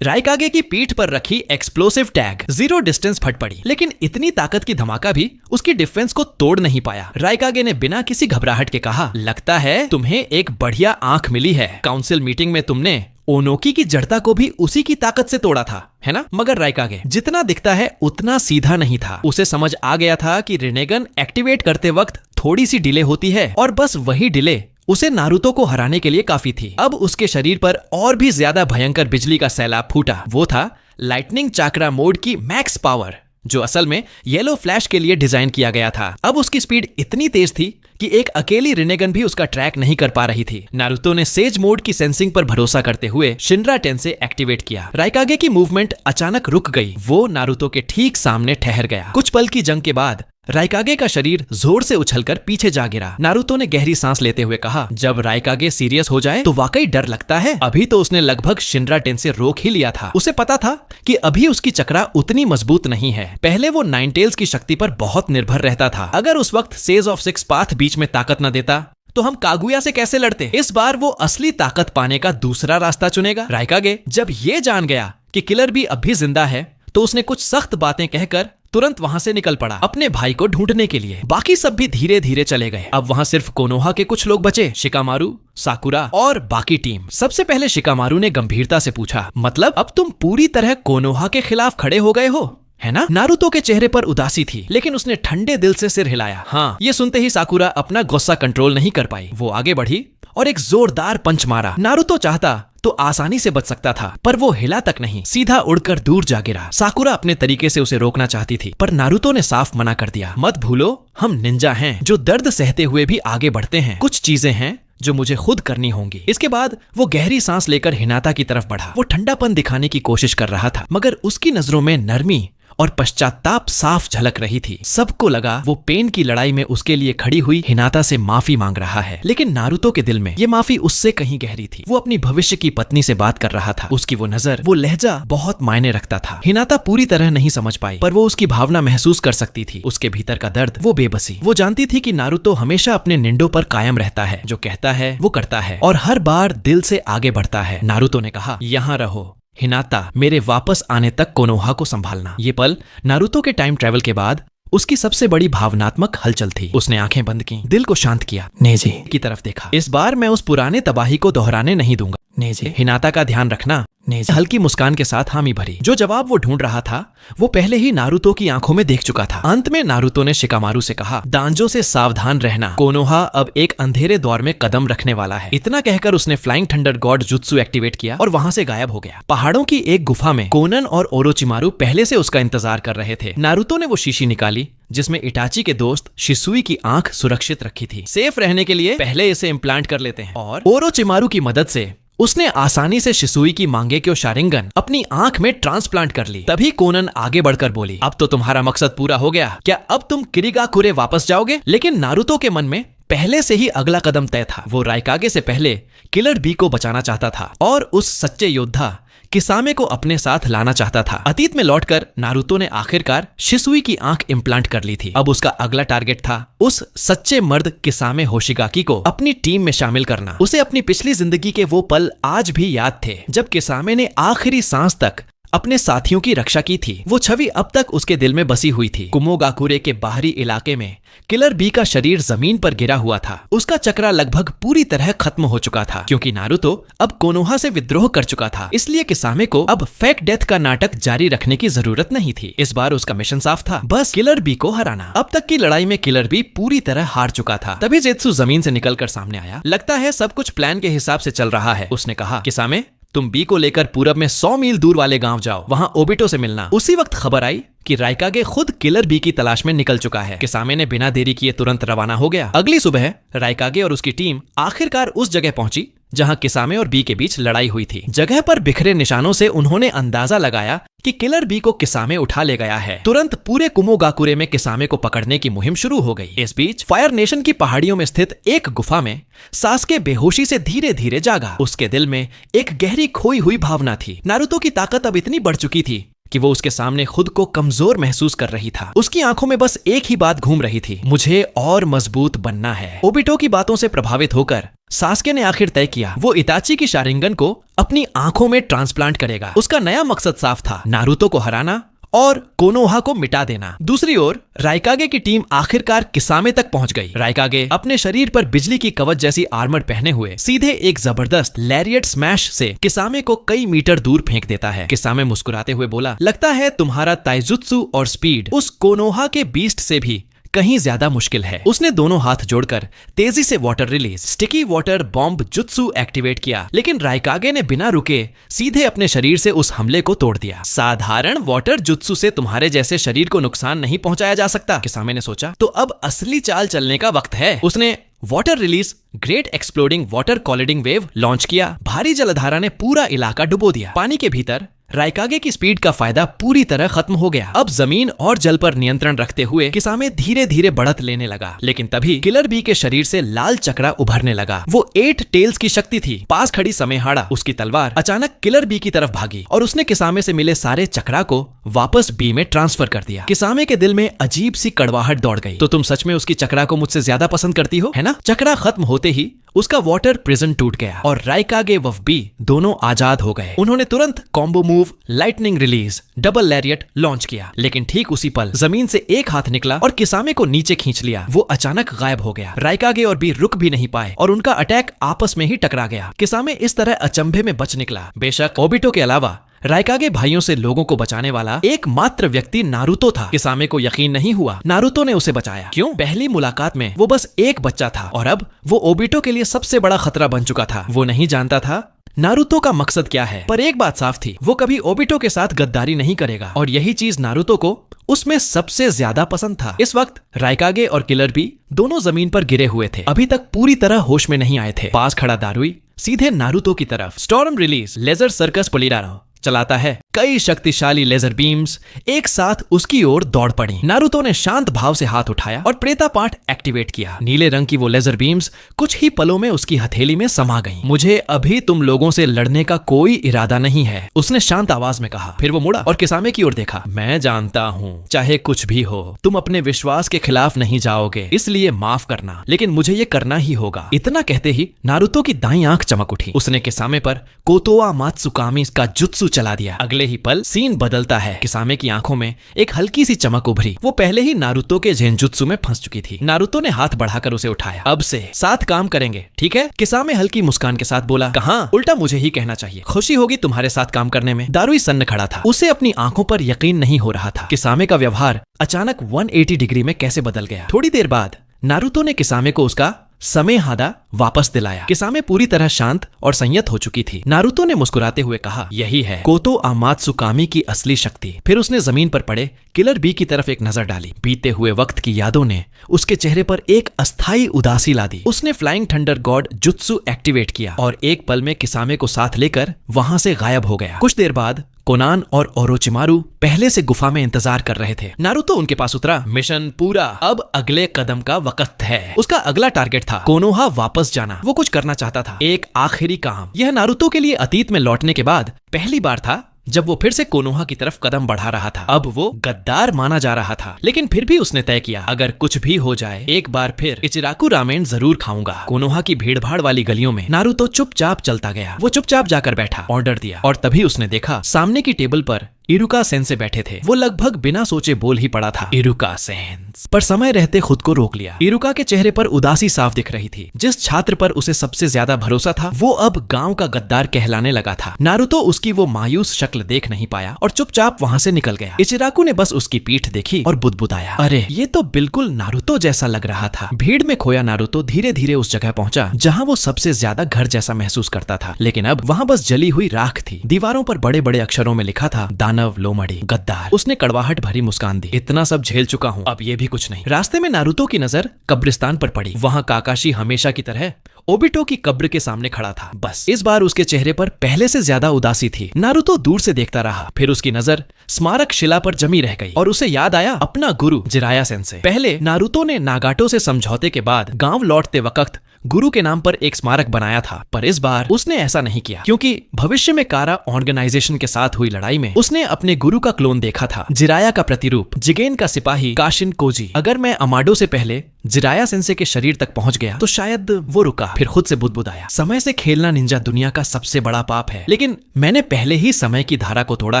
राइकागे की पीठ पर रखी एक्सप्लोसिव टैग जीरो डिस्टेंस फट पड़ी, लेकिन इतनी ताकत की धमाका भी उसकी डिफेंस को तोड़ नहीं पाया। राइकागे ने बिना किसी घबराहट के कहा, लगता है तुम्हें एक बढ़िया आंख मिली है। काउंसिल मीटिंग में तुमने ओनोकी की जड़ता को भी उसी की ताकत से तोड़ा था, है ना? मगर राइकागे जितना दिखता है उतना सीधा नहीं था। उसे समझ आ गया था कि रिनेगन एक्टिवेट करते वक्त थोड़ी सी डिले होती है और बस वही डिले उसे नारुतो को हराने के लिए काफी थी। अब उसके शरीर पर और भी ज्यादा भयंकर बिजली का सैलाब फूटा। वो था लाइटनिंग चाक्रा मोड की मैक्स पावर, जो असल में येलो फ्लैश के लिए डिजाइन किया गया था। अब उसकी स्पीड इतनी तेज थी कि एक अकेली रिनेगन भी उसका ट्रैक नहीं कर पा रही थी। नारुतो ने सेज मोड की सेंसिंग पर भरोसा करते हुए शिनरा टेंसे एक्टिवेट किया। राइकागे की मूवमेंट अचानक रुक गई। वो नारुतो के ठीक सामने ठहर गया। कुछ पल की जंग के बाद राइकागे का शरीर जोर से उछलकर पीछे जा गिरा। नारुतो ने गहरी सांस लेते हुए कहा, जब राइकागे सीरियस हो जाए तो वाकई डर लगता है। अभी तो उसने लगभग शिनरा टेंसे रोक ही लिया था। उसे पता था कि अभी उसकी चक्रा उतनी मजबूत नहीं है। पहले वो नाइन टेल्स की शक्ति पर बहुत निर्भर रहता था। अगर उस वक्त सेज ऑफ सिक्स पाथ बीच में ताकत न देता तो हम कागुया से कैसे लड़ते? इस बार वो असली ताकत पाने का दूसरा रास्ता चुनेगा। राइकागे जब ये जान गया कि किलर बी अब भी जिंदा है तो उसने कुछ सख्त बातें कहकर तुरंत वहां से निकल पड़ा अपने भाई को ढूंढने के लिए। बाकी सब भी धीरे धीरे चले गए। अब वहां सिर्फ कोनोहा के कुछ लोग बचे, शिकामारू, साकुरा और बाकी टीम। सबसे पहले शिकामारू ने गंभीरता से पूछा, मतलब अब तुम पूरी तरह कोनोहा के खिलाफ खड़े हो गए हो, है ना? नारुतो के चेहरे पर उदासी थी, लेकिन उसने ठंडे दिल से सिर हिलाया। हाँ। ये सुनते ही साकुरा अपना गुस्सा कंट्रोल नहीं कर पाई। वो आगे बढ़ी और एक जोरदार पंच मारा। नारुतो चाहता तो आसानी से बच सकता था, पर वो हिला तक नहीं, सीधा उड़कर दूर जा गिरा। साकुरा अपने तरीके से उसे रोकना चाहती थी, पर नारुतो ने साफ मना कर दिया। मत भूलो, हम निंजा हैं जो दर्द सहते हुए भी आगे बढ़ते हैं। कुछ चीजें हैं जो मुझे खुद करनी होंगी। इसके बाद वो गहरी सांस लेकर हिनाता की तरफ बढ़ा। वो ठंडापन दिखाने की कोशिश कर रहा था, मगर उसकी नजरों में नरमी और पश्चाताप साफ झलक रही थी। सबको लगा वो पेन की लड़ाई में उसके लिए खड़ी हुई हिनाता से माफी मांग रहा है, लेकिन नारुतो के दिल में ये माफी उससे कहीं गहरी थी। वो अपनी भविष्य की पत्नी से बात कर रहा था। उसकी वो नजर, वो लहजा बहुत मायने रखता था। हिनाता पूरी तरह नहीं समझ पाई, पर वो उसकी भावना महसूस कर सकती थी। उसके भीतर का दर्द, वो बेबसी। वो जानती थी कि नारुतो हमेशा अपने निंडो पर कायम रहता है। जो कहता है वो करता है और हर बार दिल से आगे बढ़ता है। नारुतो ने कहा, यहाँ रहो हिनाता, मेरे वापस आने तक कोनोहा को संभालना। ये पल नारुतो के टाइम ट्रेवल के बाद उसकी सबसे बड़ी भावनात्मक हलचल थी। उसने आंखें बंद की, दिल को शांत किया, नेजे की तरफ देखा। इस बार मैं उस पुराने तबाही को दोहराने नहीं दूंगा। नेजे, हिनाता का ध्यान रखना। नेजे हल्की मुस्कान के साथ हामी भरी। जो जवाब वो ढूंढ रहा था वो पहले ही नारुतो की आंखों में देख चुका था। अंत में नारुतो ने शिकामारू से कहा, दांजो से सावधान रहना, कोनोहा अब एक अंधेरे दौर में कदम रखने वाला है। इतना कहकर उसने flying thunder God jutsu activate किया और वहां से गायब हो गया। पहाड़ों की एक गुफा में कोनन और ओरोचिमारू पहले से उसका इंतजार कर रहे थे। नारुतो ने वो शीशी निकाली जिसमें इटाची के दोस्त शिसुई की आंख सुरक्षित रखी थी। सेफ रहने के लिए पहले इसे इम्प्लांट कर लेते हैं। और ओरोचिमारू की मदद से उसने आसानी से शिसुई की मांगेक्यो शारिंगन अपनी आंख में ट्रांसप्लांट कर ली। तभी कोनन आगे बढ़कर बोली, अब तो तुम्हारा मकसद पूरा हो गया। क्या अब तुम किरिगाकुरे वापस जाओगे? लेकिन नारुतो के मन में पहले से ही अगला कदम तय था। वो राइकागे से पहले किलर बी को बचाना चाहता था और उस सच्चे योद्धा किसामे को अपने साथ लाना चाहता था। अतीत में लौटकर नारुतो ने आखिरकार शिसुई की आंख इम्प्लांट कर ली थी। अब उसका अगला टारगेट था उस सच्चे मर्द किसामे होशिगाकी को अपनी टीम में शामिल करना। उसे अपनी पिछली जिंदगी के वो पल आज भी याद थे जब किसामे ने आखिरी सांस तक अपने साथियों की रक्षा की थी। वो छवि अब तक उसके दिल में बसी हुई थी। कुमोगाकुरे के बाहरी इलाके में किलर बी का शरीर जमीन पर गिरा हुआ था। उसका चक्रा लगभग पूरी तरह खत्म हो चुका था, क्योंकि नारुतो अब कोनोहा से विद्रोह कर चुका था। इसलिए किसामे को अब फेक डेथ का नाटक जारी रखने की जरूरत नहीं थी। इस बार उसका मिशन साफ था, बस किलर बी को हराना। अब तक की लड़ाई में किलर बी पूरी तरह हार चुका था। तभी जेत्सु जमीन से निकलकर सामने आया। लगता है सब कुछ प्लान के हिसाब से चल रहा है। उसने कहा, किसामे, तुम बी को लेकर पूरब में 100 मील दूर वाले गांव जाओ, वहां ओबिटो से मिलना। उसी वक्त खबर आई कि राइकागे खुद किलर बी की तलाश में निकल चुका है। किसामे ने बिना देरी किए तुरंत रवाना हो गया। अगली सुबह राइकागे और उसकी टीम आखिरकार उस जगह पहुंची जहां किसामे और बी के बीच लड़ाई हुई थी। जगह पर बिखरे निशानों से उन्होंने अंदाजा लगाया कि किलर बी को किसामे उठा ले गया है। तुरंत पूरे कुमोगाकुरे में किसामे को पकड़ने की मुहिम शुरू हो गई। इस बीच फायर नेशन की पहाड़ियों में स्थित एक गुफा में सास्के बेहोशी से धीरे धीरे जागा। उसके दिल में एक गहरी खोई हुई भावना थी। नारुतो की ताकत अब इतनी बढ़ चुकी थी कि वो उसके सामने खुद को कमजोर महसूस कर रही था। उसकी आंखों में बस एक ही बात घूम रही थी, मुझे और मजबूत बनना है। ओबिटो की बातों से प्रभावित होकर सास्के ने आखिर तय किया वो इताची की शारिंगन को अपनी आंखों में ट्रांसप्लांट करेगा। उसका नया मकसद साफ था, नारुतो को हराना और कोनोहा को मिटा देना। दूसरी ओर राइकागे की टीम आखिरकार किसामे तक पहुंच गई। राइकागे अपने शरीर पर बिजली की कवच जैसी आर्मर पहने हुए सीधे एक जबरदस्त लैरिएट स्मैश से किसामे को कई मीटर दूर फेंक देता है। किसामे मुस्कुराते हुए बोला, लगता है तुम्हारा ताइजुत्सु और स्पीड उस कोनोहा के बीस्ट से भी कहीं ज्यादा मुश्किल है। उसने दोनों हाथ जोड़कर तेजी से water release sticky water bomb jutsu activate किया, लेकिन राइकागे ने बिना रुके सीधे अपने शरीर से उस हमले को तोड़ दिया। साधारण वाटर जुत्सु से तुम्हारे जैसे शरीर को नुकसान नहीं पहुंचाया जा सकता, किसामे ने सोचा। तो अब असली चाल चलने का वक्त है। उसने water release great exploding water colliding wave launch किया। भारी जलधारा ने पूरा इलाका डुबो दिया। पानी के भीतर राइकागे की स्पीड का फायदा पूरी तरह खत्म हो गया। अब जमीन और जल पर नियंत्रण रखते हुए किसामे धीरे धीरे बढ़त लेने लगा, लेकिन तभी किलर बी के शरीर से लाल चक्रा उभरने लगा। वो 8 टेल्स की शक्ति थी। पास खड़ी समेहाड़ा उसकी तलवार अचानक किलर बी की तरफ भागी और उसने किसामे से मिले सारे चक्रा को वापस बी में ट्रांसफर कर दिया। किसामे के दिल में अजीब सी कड़वाहट दौड़ गई। तो तुम सच में उसकी चक्रा को मुझसे ज्यादा पसंद करती हो, है ना? चक्रा खत्म होते ही उसका वाटर प्रिजन टूट गया और राइकागे व बी दोनों आजाद हो गए। उन्होंने तुरंत combo move lightning release double lariat launch किया, लेकिन ठीक उसी पल जमीन से एक हाथ निकला और किसामे को नीचे खींच लिया। वो अचानक गायब हो गया। राइकागे और बी रुक भी नहीं पाए और उनका अटैक आपस में ही टकरा गया। किसामे इस तरह अचंभे में बच निकला। बेशक ओबिटो के अलावा राइकागे भाइयों से लोगों को बचाने वाला एकमात्र व्यक्ति नारुतो था। किसामे को यकीन नहीं हुआ नारुतो ने उसे बचाया। क्यों? पहली मुलाकात में वो बस एक बच्चा था और अब वो ओबिटो के लिए सबसे बड़ा खतरा बन चुका था। वो नहीं जानता था नारुतो का मकसद क्या है, पर एक बात साफ थी, वो कभी ओबिटो के साथ गद्दारी नहीं करेगा और यही चीज नारुतो को उसमें सबसे ज्यादा पसंद था। इस वक्त राइकागे और किलर बी दोनों जमीन पर गिरे हुए थे, अभी तक पूरी तरह होश में नहीं आए थे। पास खड़ा दारुई सीधे नारुतो की तरफ स्टॉर्म रिलीज लेजर सर्कस पोलिडारो चलाता है। कई शक्तिशाली लेजर बीम्स एक साथ उसकी ओर दौड़ पड़ी। नारुतो ने शांत भाव से हाथ उठाया और प्रेता पाठ एक्टिवेट किया। नीले रंग की वो लेजर बीम्स कुछ ही पलों में उसकी हथेली में समा गईं। मुझे अभी तुम लोगों से लड़ने का कोई इरादा नहीं है, उसने शांत आवाज में कहा। फिर वो मुड़ा और किसामे की ओर देखा। मैं जानता हूँ चाहे कुछ भी हो तुम अपने विश्वास के खिलाफ नहीं जाओगे, इसलिए माफ करना, लेकिन मुझे ये करना ही होगा। इतना कहते ही नारुतो की दाईं आंख चमक उठी। उसने किसामे पर कोतोआ मात्सुकामी का जुत्सु चला दिया। अगले ही पल सीन बदलता है। किसामे की आंखों में एक हल्की सी चमक उभरी। वो पहले ही नारुतो के जेनजुत्सु में फंस चुकी थी। नारुतो ने हाथ बढ़ाकर उसे उठाया। अब से साथ काम करेंगे, ठीक है? किसामे हल्की मुस्कान के साथ बोला। कहाँ? उल्टा मुझे ही कहना चाहिए। खुशी होगी तुम्हारे साथ काम करने में। दारुई सन्न खड़ा था। उसे अपनी आंखों पर यकीन नहीं हो रहा था। किसामे का व्यवहार अचानक 180 डिग्री में कैसे बदल गया। थोड़ी देर बाद नारुतो ने किसामे को उसका समेहादा वापस दिलाया। किसामे पूरी तरह शांत और संयत हो चुकी थी। नारुतो ने मुस्कुराते हुए कहा, यही है कोतो आमात्सुकामी की असली शक्ति। फिर उसने जमीन पर पड़े किलर बी की तरफ एक नजर डाली। बीते हुए वक्त की यादों ने उसके चेहरे पर एक अस्थायी उदासी ला दी। उसने flying thunder God jutsu activate किया और एक पल में किसामे को साथ लेकर वहां से गायब हो गया। कुछ देर बाद कोनान और ओरोचिमारू पहले से गुफा में इंतजार कर रहे थे। नारुतो उनके पास उतरा। मिशन पूरा, अब अगले कदम का वक्त है। उसका अगला टारगेट था कोनोहा वापस जाना। वो कुछ करना चाहता था, एक आखिरी काम। यह नारुतो के लिए अतीत में लौटने के बाद पहली बार था जब वो फिर से कोनोहा की तरफ कदम बढ़ा रहा था। अब वो गद्दार माना जा रहा था, लेकिन फिर भी उसने तय किया, अगर कुछ भी हो जाए एक बार फिर इचिराकु रामेन जरूर खाऊंगा। कोनोहा की भीड़भाड़ वाली गलियों में नारुतो चुपचाप चलता गया। वो चुपचाप जाकर बैठा, ऑर्डर दिया और तभी उसने देखा सामने की टेबल पर इरुका सेंसे बैठे थे। वो लगभग बिना सोचे बोल ही पड़ा था, इरुका सेंस, पर समय रहते खुद को रोक लिया। इरुका के चेहरे पर उदासी साफ दिख रही थी। जिस छात्र पर उसे सबसे ज्यादा भरोसा था वो अब गांव का गद्दार कहलाने लगा था। नारुतो उसकी वो मायूस शक्ल देख नहीं पाया और चुपचाप वहां से निकल गया। इचिराकु ने बस उसकी पीठ देखी और बुदबुदाया, अरे ये तो बिल्कुल नारुतो जैसा लग रहा था। भीड़ में खोया नारुतो धीरे धीरे उस जगह पहुंचा जहां वो सबसे ज्यादा घर जैसा महसूस करता था, लेकिन अब वहां बस जली हुई राख थी। दीवारों पर बड़े बड़े अक्षरों में लिखा था, दानव लोमड़ी गद्दार। उसने कड़वाहट भरी मुस्कान दी, इतना सब झेल चुका हूँ, अब ये भी कुछ नहीं। रास्ते में नारुतो की नजर कब्रिस्तान पर पड़ी। वहां काकाशी हमेशा की तरह ओबिटो की कब्र के सामने खड़ा था। बस इस बार उसके चेहरे पर पहले से ज्यादा उदासी थी। नारुतो दूर से देखता रहा, फिर उसकी नजर स्मारक शिला पर जमी रह गई और उसे याद आया अपना गुरु जिराया सेंसे। पहले नारुतो ने नागाटो से समझौते के बाद गांव लौटते वक्त गुरु के नाम पर एक स्मारक बनाया था, पर इस बार उसने ऐसा नहीं किया क्योंकि भविष्य में कारा ऑर्गेनाइजेशन के साथ हुई लड़ाई में उसने अपने गुरु का क्लोन देखा था, जिराया का प्रतिरूप, जिगेन का सिपाही काशिन कोजी। अगर मैं अमाडो से पहले जिराया सेंसे के शरीर तक पहुंच गया तो शायद वो रुका, फिर खुद से बुदबुदाया, समय से खेलना निंजा दुनिया का सबसे बड़ा पाप है, लेकिन मैंने पहले ही समय की धारा को तोड़ा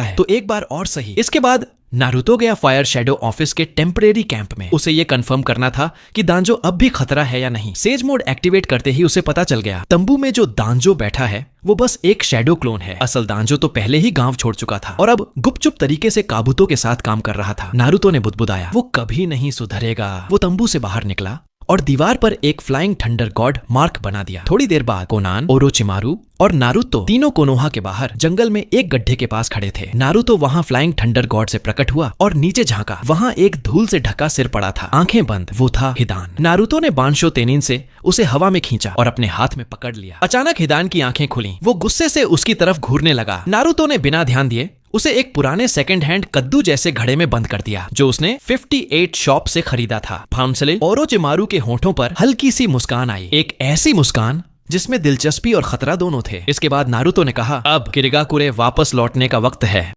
है, तो एक बार और सही। इसके बाद नारुतो गया फायर शैडो ऑफिस के टेम्परेरी कैंप में। उसे ये कंफर्म करना था कि दांजो अब भी खतरा है या नहीं। सेज मोड एक्टिवेट करते ही उसे पता चल गया, तंबू में जो दांजो बैठा है वो बस एक शैडो क्लोन है। असल दांजो तो पहले ही गांव छोड़ चुका था और अब गुपचुप तरीके से काबूतो के साथ काम कर रहा था। नारुतो ने बुदबुदाया, वो कभी नहीं सुधरेगा। वो तंबू से बाहर निकला और दीवार पर एक फ्लाइंग थंडर गॉड मार्क बना दिया। थोड़ी देर बाद कोनान, ओरोचिमारू और नारुतो तीनों कोनोहा के बाहर जंगल में एक गड्ढे के पास खड़े थे। नारुतो वहां फ्लाइंग थंडर गॉड से प्रकट हुआ और नीचे झांका। वहां एक धूल से ढका सिर पड़ा था, आंखें बंद। वो था हिदान। नारुतो ने बांशो तेनिन से उसे हवा में खींचा और अपने हाथ में पकड़ लिया। अचानक हिदान की आंखें खुली। वो गुस्से से उसकी तरफ घूरने लगा। नारुतो ने बिना ध्यान दिए उसे एक पुराने सेकंड हैंड कद्दू जैसे घड़े में बंद कर दिया, जो उसने 58 शॉप से खरीदा था। फाउंसले ओरोचिमारू के होठों पर हल्की सी मुस्कान आई, एक ऐसी मुस्कान जिसमें दिलचस्पी और खतरा दोनों थे। इसके बाद नारुतो ने कहा, अब किरिगाकुरे वापस लौटने का वक्त है।